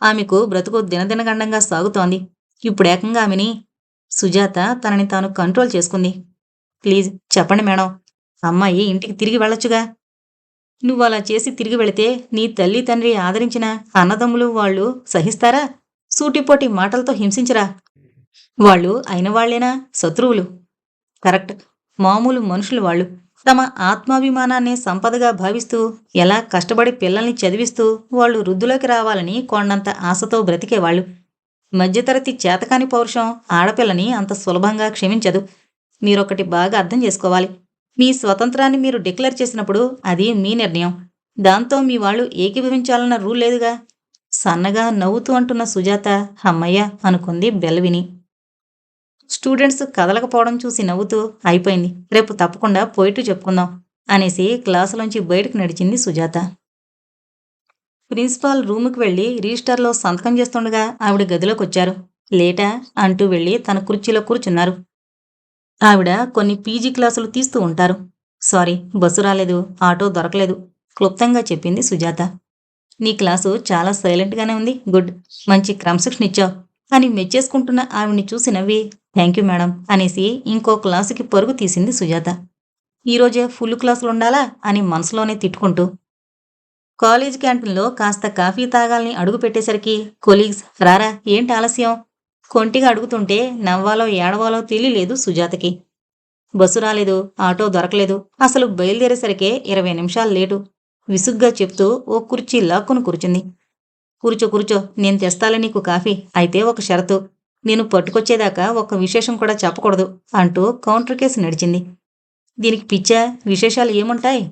ఆమెకు బ్రతుకు దినదినగండంగా సాగుతోంది. ఇప్పుడేకంగా ఆమెని సుజాత తనని తాను కంట్రోల్ చేసుకుంది. ప్లీజ్ చెప్పండి మేడం. అమ్మాయి ఇంటికి తిరిగి వెళ్ళొచ్చుగా. నువ్వలా చేసి తిరిగి వెళితే నీ తల్లి తండ్రి ఆదరించిన అన్నదమ్ములు వాళ్ళు సహిస్తారా? సూటిపోటి మాటలతో హింసించరా? వాళ్ళు అయిన వాళ్లేనా శత్రువులు? కరెక్ట్. మామూలు మనుషులు వాళ్ళు. తమ ఆత్మాభిమానాన్నే సంపదగా భావిస్తూ, ఎలా కష్టపడి పిల్లల్ని చదివిస్తూ వాళ్ళు వృద్ధిలోకి రావాలని కొండంత ఆశతో బ్రతికేవాళ్ళు. మధ్యతరగతి చేతకాని పౌరుషం ఆడపిల్లని అంత సులభంగా క్షమించదు. మీరొకటి బాగా అర్థం చేసుకోవాలి. మీ స్వతంత్రాన్ని మీరు డిక్లేర్ చేసినప్పుడు అది మీ నిర్ణయం. దాంతో మీ వాళ్ళు ఏకీభవించాలన్న రూల్ లేదుగా. సన్నగా నవ్వుతూ అంటున్న సుజాత హమ్మయ్య అనుకుంది బెల్ విని. స్టూడెంట్స్ కదలకపోవడం చూసి నవ్వుతూ అయిపోయింది, రేపు తప్పకుండా పోయిట్రీ చెప్పుకుందాం అనేసి క్లాసులోంచి బయటకు నడిచింది సుజాత. ప్రిన్సిపాల్ రూముకి వెళ్లి రిజిస్టర్లో సంతకం చేస్తుండగా ఆవిడ గదిలోకొచ్చారు. లేటా అంటూ వెళ్లి తన కుర్చీలో కూర్చున్నారు. ఆవిడ కొన్ని పీజీ క్లాసులు తీస్తూ ఉంటారు. సారీ, బస్సు రాలేదు, ఆటో దొరకలేదు క్లుప్తంగా చెప్పింది సుజాత. నీ క్లాసు చాలా సైలెంట్గానే ఉంది, గుడ్, మంచి క్రమశిక్షణ ఇచ్చావు అని మెచ్చేసుకుంటున్న ఆవిడ్ని చూసి నవ్వి థ్యాంక్ యూ మేడం అనేసి ఇంకో క్లాసుకి పరుగు తీసింది సుజాత. ఈరోజే ఫుల్ క్లాసులుండాలా అని మనసులోనే తిట్టుకుంటూ. కాలేజ్ క్యాంటీన్లో కాస్త కాఫీ తాగాలని అడుగు పెట్టేసరికి కొలీగ్స్ రారా ఏంటి ఆలస్యం కొంటిగా అడుగుతుంటే నవ్వాలో ఏడవాలో తెలియలేదు సుజాతకి. బస్సు రాలేదు, ఆటో దొరకలేదు, అసలు బయలుదేరేసరికే 20 నిమిషాలు లేటు విసుగ్గా చెప్తూ ఓ కుర్చీ లాక్కుని కూర్చుంది. కూర్చో కూర్చో, నేను తెస్తాలే నీకు కాఫీ, అయితే ఒక షరతు, నేను పట్టుకొచ్చేదాకా ఒక్క విశేషం కూడా చెప్పకూడదు అంటూ కౌంటర్ కేసు నడిచింది. దీనికి పిచ్చా, విశేషాలు ఏముంటాయి?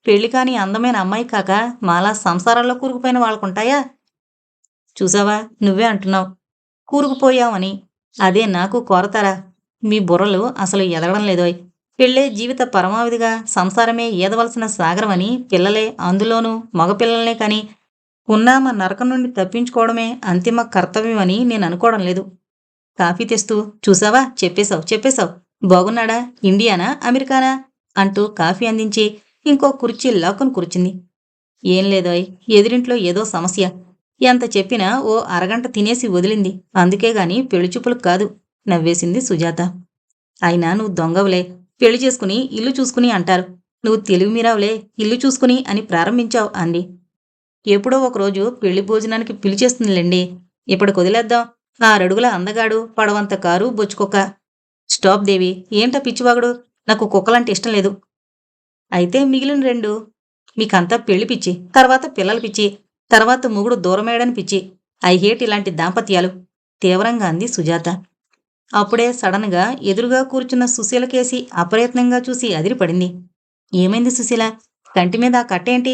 పెళ్లి కాని అందమైన అమ్మాయి కాక మాలా సంసారాల్లో కూరుకుపోయిన వాళ్ళకుంటాయా? చూసావా, నువ్వే అంటున్నావు కూరుకుపోయావని, అదే నాకు కోరతారా? మీ బుర్రలు అసలు ఎదగడం లేదోయ్. పెళ్ళే జీవిత పరమావధిగా, సంసారమే ఈదవలసిన సాగరమని పిల్లలే, అందులోనూ మగపిల్లల్నే కాని ఉన్నామ నరకం నుండి తప్పించుకోవడమే అంతిమ కర్తవ్యమని నేను అనుకోవడం లేదు. కాఫీ తెస్తూ చూసావా, చెప్పేశావు బాగున్నాడా, ఇండియానా అమెరికానా అంటూ కాఫీ అందించి ఇంకో కుర్చీ లాక్కుని కూర్చుంది. ఏం లేదోయ్, ఎదురింట్లో ఏదో సమస్య, ఎంత చెప్పినా ఓ అరగంట తినేసి వదిలింది, అందుకేగాని పెళ్లిచూపులకు కాదు నవ్వేసింది సుజాత. అయినా నువ్వు దొంగవులే, పెళ్లి చేసుకుని ఇల్లు చూసుకుని అంటారు, నువ్వు తెలివి మీరావులే, ఇల్లు చూసుకుని అని ప్రారంభించావు అంది. ఎప్పుడో ఒకరోజు పెళ్లి భోజనానికి పిలిచేస్తుందిలేండి, ఇప్పటికి వదిలేద్దాం. 6 అడుగుల అందగాడు, పడవంత కారు, బొచ్చుకొక్క. స్టాప్ దేవి, ఏంటా పిచ్చివాగుడు, నాకు కుక్కలంటే ఇష్టం లేదు. అయితే మిగిలిన 2, మీకంతా పెళ్లి పిచ్చి, తర్వాత పిల్లల పిచ్చి, తర్వాత మొగుడు దూరమేయడని పిచ్చి. ఐ హేట్ ఇలాంటి దాంపత్యాలు తీవ్రంగా అంది సుజాత. అప్పుడే సడన్గా ఎదురుగా కూర్చున్న సుశీలకేసి అప్రయత్నంగా చూసి అదిరిపడింది. ఏమైంది సుశీల, కంటి మీద ఆ కట్టేంటి,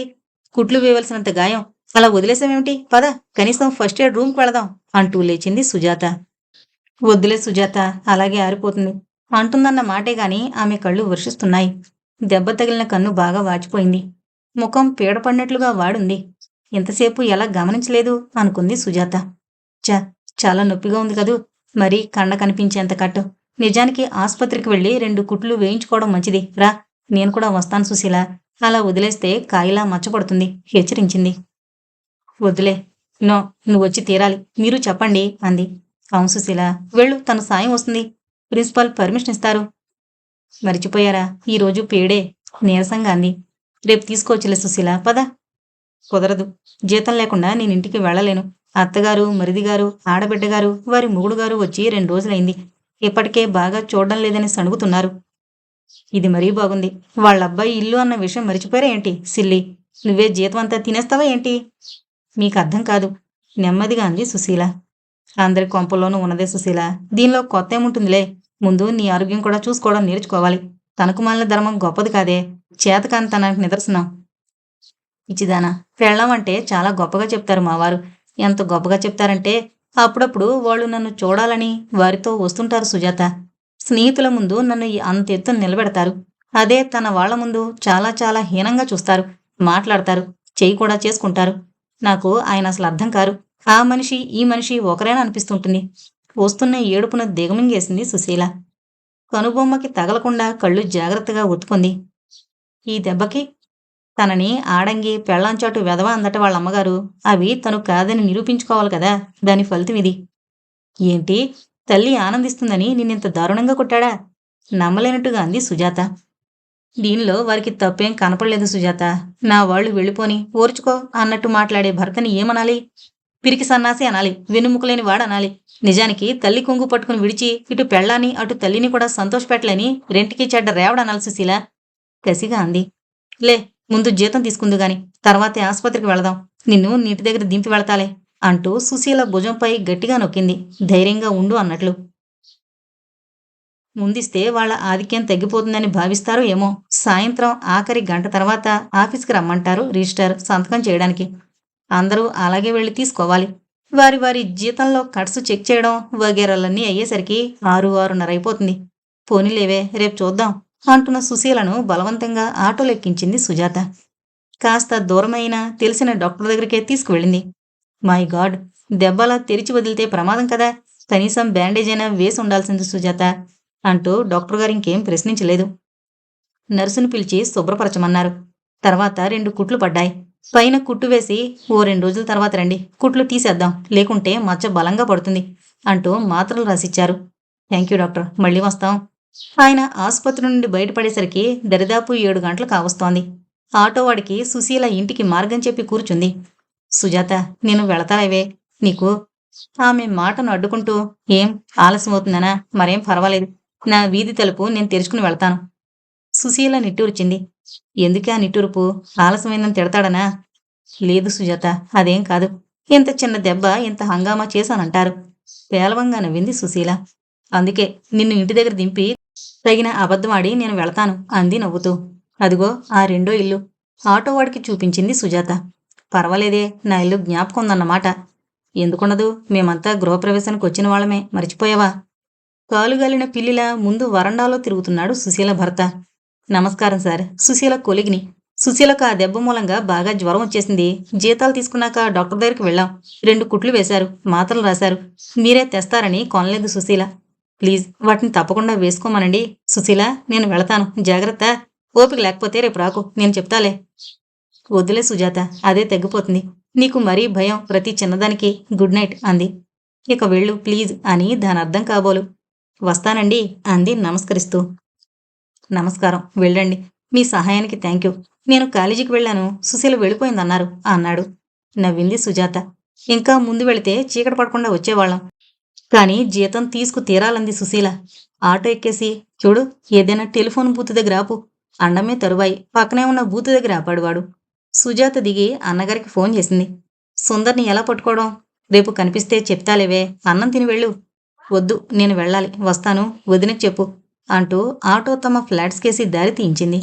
కుట్లు వేయవలసినంత గాయం, అలా వదిలేసామేమిటి, పద కనీసం ఫస్ట్ ఎయిడ్ రూమ్కి వెళదాం అంటూ లేచింది సుజాత. వద్దులే సుజాత, అలాగే ఆరిపోతుంది అంటుందన్న మాటే గాని ఆమె కళ్ళు వర్షిస్తున్నాయి. దెబ్బ తగిలిన కన్ను బాగా వాచిపోయింది, ముఖం పీడపడినట్లుగా వాడుంది. ఇంతసేపు ఎలా గమనించలేదు అనుకుంది సుజాత. చాలా నొప్పిగా ఉంది కదూ, మరీ కండ కనిపించేంత కట్టు, నిజానికి ఆస్పత్రికి వెళ్ళి 2 కుట్లు వేయించుకోవడం మంచిది, రా నేను కూడా వస్తాను సుశీల, అలా వదిలేస్తే కాయిలా మచ్చపడుతుంది హెచ్చరించింది. వద్దులే, నో, నువ్వొచ్చి తీరాలి, మీరు చెప్పండి అంది. అవును సుశీల, వెళ్ళు, తన సాయం వస్తుంది, ప్రిన్సిపాల్ పర్మిషన్ ఇస్తారు. మరిచిపోయారా, ఈరోజు పేడే నీరసంగా అంది. రేపు తీసుకోవచ్చులే సుశీల, పద. కుదరదు, జీతం లేకుండా నేనింటికి వెళ్ళలేను. అత్తగారు, మరిదిగారు, ఆడబిడ్డగారు, వారి మొగుడుగారు వచ్చి 2 రోజులైంది, ఇప్పటికే బాగా చూడడం లేదని సణుగుతున్నారు. ఇది మరీ బాగుంది, వాళ్ళబ్బాయి ఇల్లు అన్న విషయం మరిచిపోయారా ఏంటి సిల్లి, నువ్వే జీతం అంతా తినేస్తావా ఏంటి? మీకు అర్థం కాదు నెమ్మదిగా అంది సుశీల. అందరి కొంపల్లోనూ ఉన్నదే సుశీల, దీనిలో కొత్త ఏముంటుందిలే, ముందు నీ ఆరోగ్యం కూడా చూసుకోవడం నేర్చుకోవాలి. తనకు మాలిన ధర్మం గొప్పది కాదే, చేతకాని తనకు నిదర్శనం. ఇచ్చిదానా, పెళ్ళం అంటే చాలా గొప్పగా చెప్తారు మావారు. ఎంత గొప్పగా చెప్తారంటే అప్పుడప్పుడు వాళ్ళు నన్ను చూడాలని వారితో వస్తుంటారు సుజాత. స్నేహితుల ముందు నన్ను అంత ఎత్తున నిలబెడతారు, అదే తన వాళ్ల ముందు చాలా చాలా హీనంగా చూస్తారు, మాట్లాడతారు, చెయ్యి కూడా చేసుకుంటారు. నాకు ఆయన అసలు అర్థం కారు. ఆ మనిషి ఈ మనిషి ఒకరేనా అనిపిస్తుంటుంది. వస్తున్న ఏడుపున దిగమింగేసింది సుశీల. కనుబొమ్మకి తగలకుండా కళ్ళు జాగ్రత్తగా ఒత్తుకుంది. ఈ దెబ్బకి తనని ఆడంగి పెళ్ళాంచాటు వెధవ అందట వాళ్ళమ్మగారు. అవి తను కాదని నిరూపించుకోవాలి కదా! దాని ఫలితం ఇది. ఏంటి? తల్లి ఆనందిస్తుందని నిన్నింత దారుణంగా కొట్టాడా? నమ్మలేనట్టుగా అంది సుజాత. దీనిలో వారికి తప్పేం కనపడలేదు సుజాత. నా వాళ్ళు వెళ్ళిపోని, ఓర్చుకో అన్నట్టు మాట్లాడే భర్తని ఏమనాలి? పిరికి సన్నాసి అనాలి. వెన్నెముకలేని వాడనాలి. నిజానికి తల్లి కొంగు పట్టుకుని విడిచి, ఇటు పెళ్ళాన్ని, అటు తల్లిని కూడా సంతోషపెట్టలేని రెంటికి చెడ్డ రేవడనాలి సుశీల కసిగా అంది. లే, ముందు జీతం తీసుకుందు గాని, తర్వాతే ఆస్పత్రికి వెళదాం. నిన్ను నీటి దగ్గర దింపి వెళతాలే అంటూ సుశీల భుజంపై గట్టిగా నొక్కింది. ధైర్యంగా ఉండు అన్నట్లు. ముందిస్తే వాళ్ళ ఆధిక్యం తగ్గిపోతుందని భావిస్తారో ఏమో. సాయంత్రం ఆఖరి గంట తర్వాత ఆఫీస్కి రమ్మంటారు రిజిస్టర్ సంతకం చేయడానికి. అందరూ అలాగే వెళ్ళి తీసుకోవాలి. వారి వారి జీతంలో కట్స్ చెక్ చేయడం వగేరాలన్నీ అయ్యేసరికి 6:30 అయిపోతుంది. పోనీలేవే, రేపు చూద్దాం అంటున్న సుశీలను బలవంతంగా ఆటోలెక్కించింది సుజాత. కాస్త దూరమైనా తెలిసిన డాక్టర్ దగ్గరికే తీసుకువెళ్ళింది. మై గాడ్, దెబ్బలా తెరిచి వదిలితే ప్రమాదం కదా, కనీసం బ్యాండేజ్ అయినా వేసి ఉండాల్సింది సుజాత అంటూ డాక్టర్ గారు ఇంకేం ప్రశ్నించలేదు. నర్సును పిలిచి శుభ్రపరచమన్నారు. తర్వాత 2 కుట్లు పడ్డాయి. పైన కుట్టు వేసి ఓ 2 రోజుల తర్వాత రండి, కుట్లు తీసేద్దాం, లేకుంటే మచ్చ బలంగా పడుతుంది అంటూ మాత్రలు రాసిచ్చారు. థ్యాంక్యూ డాక్టర్, మళ్ళీ వస్తాం. ఆయన ఆసుపత్రి నుండి బయటపడేసరికి దరిదాపు 7 గంటలు కావస్తోంది. ఆటోవాడికి సుశీల ఇంటికి మార్గం చెప్పి కూర్చుంది. సుజాత, నేను వెళతాలేవే నీకు. ఆమె మాటను అడ్డుకుంటూ, ఏం ఆలస్యమవుతుందనా? మరేం పర్వాలేదు, నా వీధి తలుపు నేను తెరుచుకుని వెళతాను. సుశీల నిట్టూర్చింది. ఎందుకే ఆ నిట్టూర్పు? ఆలస్యమైందని తిడతాడనా? లేదు సుజాత, అదేం కాదు. ఇంత చిన్న దెబ్బ ఇంత హంగామా చేశానంటారు. పేలవంగా నవ్వింది సుశీల. అందుకే నిన్ను ఇంటి దగ్గర దింపి తగిన అబద్ధమాడి నేను వెళతాను అంది నవ్వుతూ. అదిగో ఆ రెండో ఇల్లు ఆటోవాడికి చూపించింది సుజాత. పర్వాలేదే, నా ఇల్లు జ్ఞాపకం ఉందన్నమాట. ఎందుకుండదు, మేమంతా గృహప్రవేశానికి వచ్చిన వాళ్ళమే, మర్చిపోయావా? కాలుగాలిన పిల్లిలా ముందు వరండాలో తిరుగుతున్నాడు సుశీల భర్త. నమస్కారం సార్, సుశీల కొలిగిని. సుశీలకు ఆ దెబ్బ మూలంగా బాగా జ్వరం వచ్చేసింది. జీతాలు తీసుకున్నాక డాక్టర్ దగ్గరికి వెళ్ళాం. 2 కుట్లు వేశారు, మాత్రలు రాశారు. మీరే తెస్తారని కొనలేదు సుశీల. ప్లీజ్ వాటిని తప్పకుండా వేసుకోమనండి. సుశీల, నేను వెళతాను, జాగ్రత్త. ఓపిక లేకపోతే రేపు రాకు, నేను చెప్తాలే. వద్దులే సుజాత, అదే తగ్గిపోతుంది. నీకు మరీ భయం ప్రతి చిన్నదానికి. గుడ్ నైట్ అంది. ఇక వెళ్ళు ప్లీజ్ అని దానర్థం కాబోలు. వస్తానండి అంది నమస్కరిస్తూ. నమస్కారం, వెళ్ళండి. మీ సహాయానికి థ్యాంక్యూ. నేను కాలేజీకి వెళ్ళాను, సుశీల వెళ్ళిపోయిందన్నారు అన్నాడు. నవ్వింది సుజాత. ఇంకా ముందు వెళితే చీకటి పడకుండా వచ్చేవాళ్ళం. కానీ జీతం తీసుకు తీరాలంది సుశీల. ఆటో ఎక్కేసి, చూడు, ఏదైనా టెలిఫోన్ బూత్ దగ్గర ఆపు అండమే తరువాయి పక్కనే ఉన్న బూత్ దగ్గర ఆపాడు వాడు. సుజాత దిగి అన్నగారికి ఫోన్ చేసింది. సుందర్ని ఎలా పట్టుకోవడం? రేపు కనిపిస్తే చెప్తాలేవే, అన్నం తిని వెళ్ళు. వద్దు, నేను వెళ్ళాలి, వస్తాను, వదినకి చెప్పు అంటూ ఆటో తమ ఫ్లాట్స్కేసి దారి తీయించింది.